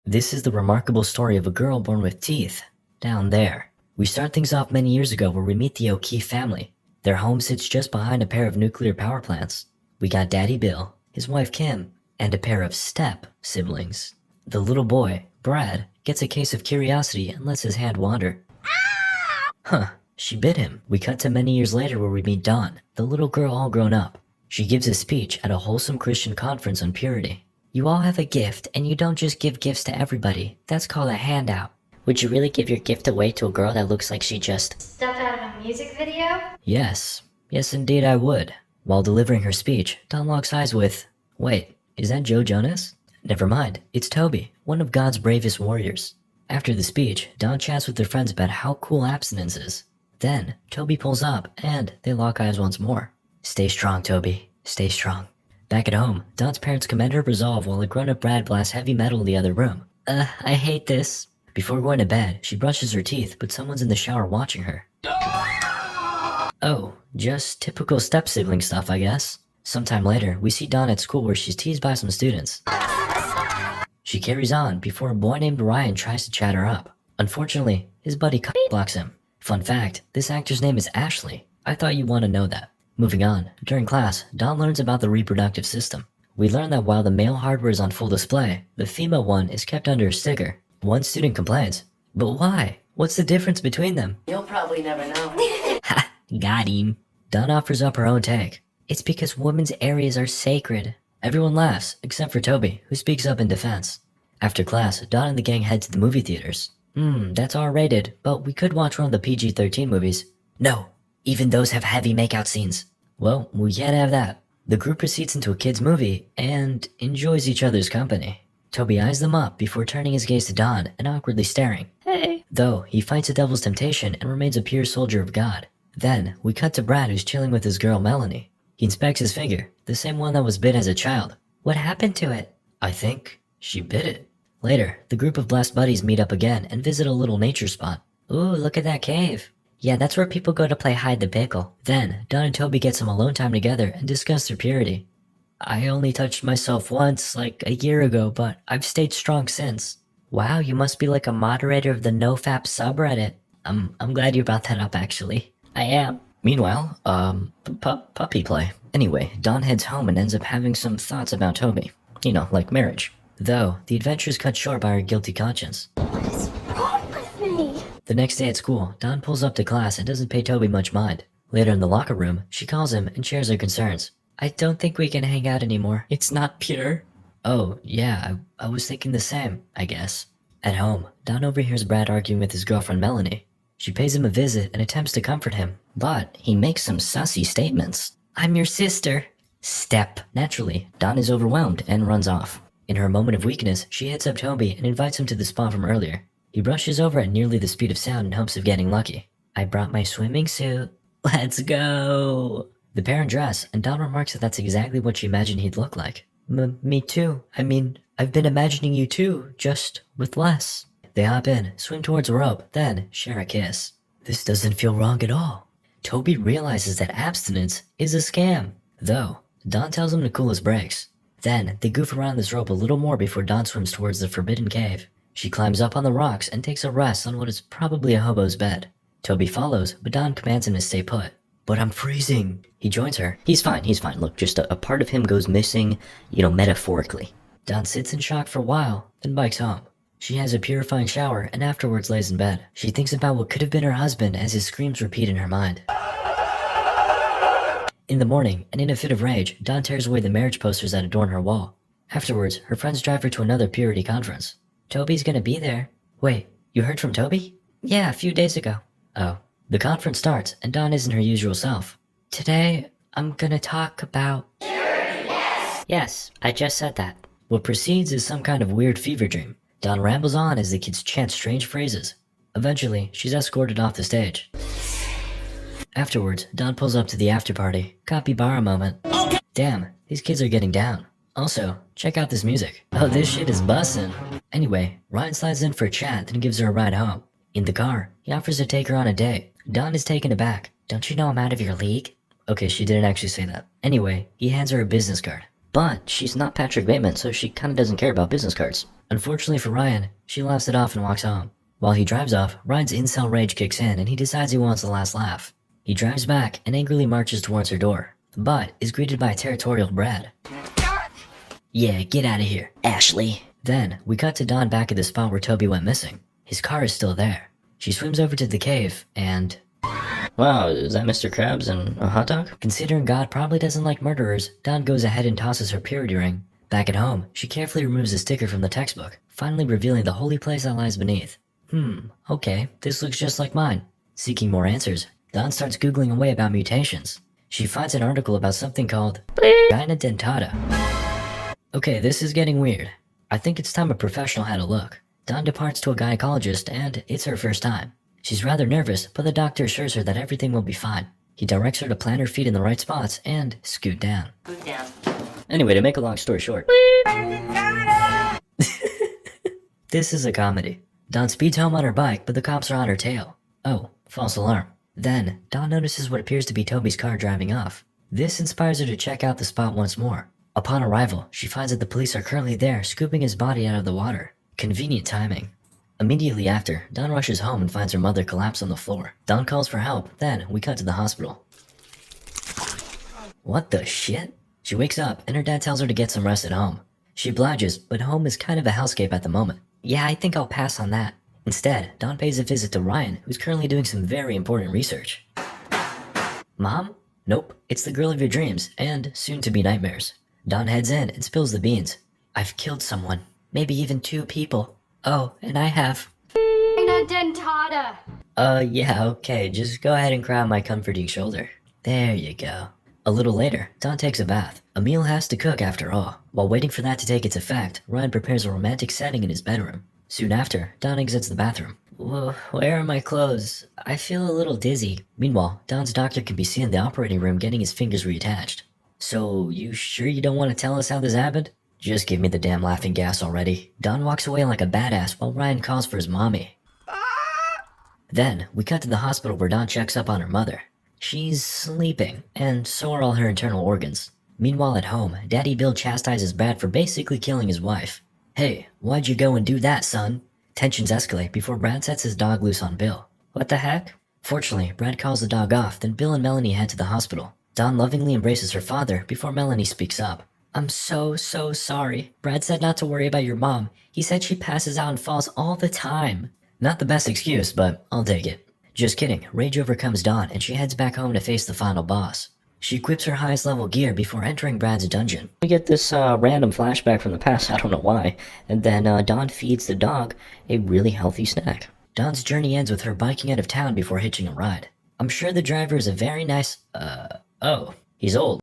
This is the remarkable story of a girl born with teeth. Down there. We start things off many years ago where we meet the O'Keefe family. Their home sits just behind a pair of nuclear power plants. We got Daddy Bill, his wife Kim, and a pair of step siblings. The little boy, Brad, gets a case of curiosity and lets his hand wander. Huh, she bit him. We cut to many years later where we meet Dawn, the little girl all grown up. She gives a speech at a wholesome Christian conference on purity. You all have a gift, and you don't just give gifts to everybody. That's called a handout. Would you really give your gift away to a girl that looks like she just stepped out of a music video? Yes. Yes, indeed I would. While delivering her speech, Dawn locks eyes with... Wait, is that Joe Jonas? Never mind, it's Toby, one of God's bravest warriors. After the speech, Dawn chats with their friends about how cool abstinence is. Then, Toby pulls up, and they lock eyes once more. Stay strong, Toby. Stay strong. Back at home, Dawn's parents commend her resolve while a grown-up Brad blasts heavy metal in the other room. I hate this. Before going to bed, she brushes her teeth, but someone's in the shower watching her. Oh, just typical step-sibling stuff, I guess. Sometime later, we see Dawn at school where she's teased by some students. She carries on before a boy named Ryan tries to chat her up. Unfortunately, his buddy blocks him. Fun fact, this actor's name is Ashley. I thought you'd want to know that. Moving on, during class, Dawn learns about the reproductive system. We learn that while the male hardware is on full display, the female one is kept under a sticker. One student complains, but why? What's the difference between them? You'll probably never know. Ha! Got him. Dawn offers up her own take. It's because women's areas are sacred. Everyone laughs, except for Toby, who speaks up in defense. After class, Dawn and the gang head to the movie theaters. That's R-rated, but we could watch one of the PG-13 movies. No, even those have heavy makeout scenes. Well, we can't have that. The group proceeds into a kid's movie and enjoys each other's company. Toby eyes them up before turning his gaze to Dawn and awkwardly staring. Hey. Though, he fights the devil's temptation and remains a pure soldier of God. Then, we cut to Brad who's chilling with his girl Melanie. He inspects his finger, the same one that was bit as a child. What happened to it? I think she bit it. Later, the group of blessed buddies meet up again and visit a little nature spot. Ooh, look at that cave. Yeah, that's where people go to play hide the pickle. Then, Dawn and Toby get some alone time together and discuss their purity. I only touched myself once, like a year ago, but I've stayed strong since. Wow, you must be like a moderator of the NoFap subreddit. I'm glad you brought that up, actually. I am. Meanwhile, puppy play. Anyway, Dawn heads home and ends up having some thoughts about Toby. You know, like marriage. Though, the adventure is cut short by her guilty conscience. What is wrong with me? The next day at school, Dawn pulls up to class and doesn't pay Toby much mind. Later in the locker room, she calls him and shares her concerns. I don't think we can hang out anymore. It's not pure. Oh, yeah, I was thinking the same, I guess. At home, Dawn overhears Brad arguing with his girlfriend Melanie. She pays him a visit and attempts to comfort him, but he makes some sussy statements. I'm your sister. Step. Naturally, Dawn is overwhelmed and runs off. In her moment of weakness, she hits up Toby and invites him to the spot from earlier. He rushes over at nearly the speed of sound in hopes of getting lucky. I brought my swimming suit. Let's go. The pair undress, and Dawn remarks that that's exactly what she imagined he'd look like. Me too. I mean, I've been imagining you too, just with less. They hop in, swim towards a rope, then share a kiss. This doesn't feel wrong at all. Toby realizes that abstinence is a scam. Though, Dawn tells him to cool his brakes. Then, they goof around this rope a little more before Dawn swims towards the forbidden cave. She climbs up on the rocks and takes a rest on what is probably a hobo's bed. Toby follows, but Dawn commands him to stay put. But I'm freezing. He joins her. He's fine. Look, just a part of him goes missing, metaphorically. Dawn sits in shock for a while, then bikes home. She has a purifying shower and afterwards lays in bed. She thinks about what could have been her husband as his screams repeat in her mind. In the morning, and in a fit of rage, Dawn tears away the marriage posters that adorn her wall. Afterwards, her friends drive her to another purity conference. Toby's gonna be there. Wait, you heard from Toby? Yeah, a few days ago. Oh. The conference starts, and Dawn isn't her usual self. Today, I'm gonna talk about... Purity, yes! Yes, I just said that. What precedes is some kind of weird fever dream. Dawn rambles on as the kids chant strange phrases. Eventually, she's escorted off the stage. Afterwards, Dawn pulls up to the after party. Capybara moment. Okay. Damn, these kids are getting down. Also, check out this music. Oh, this shit is bussin'. Anyway, Ryan slides in for a chat, then gives her a ride home. In the car, he offers to take her on a date. Dawn is taken aback. Don't you know I'm out of your league? Okay, she didn't actually say that. Anyway, he hands her a business card. But she's not Patrick Bateman, so she kinda doesn't care about business cards. Unfortunately for Ryan, she laughs it off and walks home. While he drives off, Ryan's incel rage kicks in and he decides he wants the last laugh. He drives back and angrily marches towards her door, but is greeted by a territorial Brad. Yeah, get out of here, Ashley. Then, we cut to Don back at the spot where Toby went missing. His car is still there. She swims over to the cave and... Wow, is that Mr. Krabs and a hot dog? Considering God probably doesn't like murderers, Don goes ahead and tosses her purity ring. Back at home, she carefully removes a sticker from the textbook, finally revealing the holy place that lies beneath. Okay, this looks just like mine. Seeking more answers, Don starts googling away about mutations. She finds an article about something called vagina dentata. Okay, this is getting weird. I think it's time a professional had a look. Dawn departs to a gynecologist and it's her first time. She's rather nervous, but the doctor assures her that everything will be fine. He directs her to plant her feet in the right spots and scoot down. Scoot down. Anyway, to make a long story short. This is a comedy. Dawn speeds home on her bike, but the cops are on her tail. Oh, false alarm. Then, Dawn notices what appears to be Toby's car driving off. This inspires her to check out the spot once more. Upon arrival, she finds that the police are currently there, scooping his body out of the water. Convenient timing. Immediately after, Dawn rushes home and finds her mother collapsed on the floor. Dawn calls for help, then we cut to the hospital. What the shit? She wakes up, and her dad tells her to get some rest at home. She obliges, but home is kind of a hellscape at the moment. Yeah, I think I'll pass on that. Instead, Dawn pays a visit to Ryan, who's currently doing some very important research. Mom? Nope, it's the girl of your dreams, and soon-to-be nightmares. Dawn heads in and spills the beans. I've killed someone. Maybe even 2 people. Oh, and I have... Vagina dentata. Yeah, okay, just go ahead and grab my comforting shoulder. There you go. A little later, Dawn takes a bath. A meal has to cook after all. While waiting for that to take its effect, Ryan prepares a romantic setting in his bedroom. Soon after, Dawn exits the bathroom. Where are my clothes? I feel a little dizzy. Meanwhile, Dawn's doctor can be seen in the operating room getting his fingers reattached. So, you sure you don't want to tell us how this happened? Just give me the damn laughing gas already. Dawn walks away like a badass while Ryan calls for his mommy. Then, we cut to the hospital where Dawn checks up on her mother. She's sleeping, and so are all her internal organs. Meanwhile at home, Daddy Bill chastises Brad for basically killing his wife. Hey, why'd you go and do that, son? Tensions escalate before Brad sets his dog loose on Bill. What the heck? Fortunately, Brad calls the dog off, then Bill and Melanie head to the hospital. Dawn lovingly embraces her father before Melanie speaks up. I'm so sorry. Brad said not to worry about your mom. He said she passes out and falls all the time. Not the best excuse, but I'll take it. Just kidding, rage overcomes Dawn and she heads back home to face the final boss. She equips her highest level gear before entering Brad's dungeon. We get this random flashback from the past, I don't know why, and then Dawn feeds the dog a really healthy snack. Dawn's journey ends with her biking out of town before hitching a ride. I'm sure the driver is a very nice, oh, he's old.